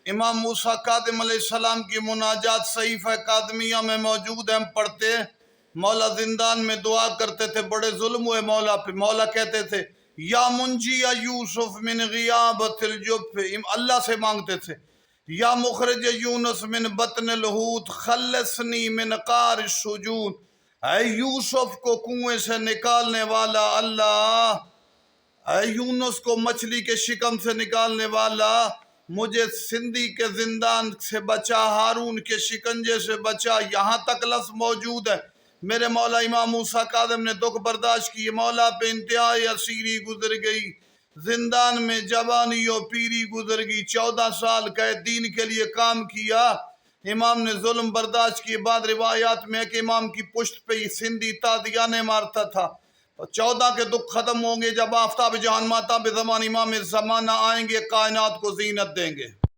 امام موسیٰ کاظم علیہ السلام کی مناجات صحیفہ کاظمیہ میں موجود ہیں، ہم پڑھتے ہیں۔ مولا زندان میں دعا کرتے تھے، بڑے ظلم ہوئے مولا پہ، مولا کہتے تھے یا منجی یا یوسف من غیابت الجب، اللہ سے مانگتے تھے یا مخرج یونس من بطن الحوت خلصنی من قعر السجون، اے یوسف کو کنویں سے نکالنے والا اللہ، اے یونس کو مچھلی کے شکم سے نکالنے والا، مجھے سندھی کے زندان سے بچا، ہارون کے شکنجے سے بچا۔ یہاں تک لفظ موجود ہے۔ میرے مولا امام موسیٰ کاظم نے دکھ برداشت کیے، مولا پہ انتہائی اسیری گزر گئی، زندان میں جوانی و پیری گزر گئی، 14 سال قید، دین کے لیے کام کیا۔ امام نے ظلم برداشت کیے۔ بعد روایات میں ہے کہ امام کی پشت پہ سندھی تادیانے مارتا تھا۔ 14 کے دکھ ختم ہوں گے جب آفتاب جہان ماتاب زمان امام زمانہ آئیں گے، کائنات کو زینت دیں گے۔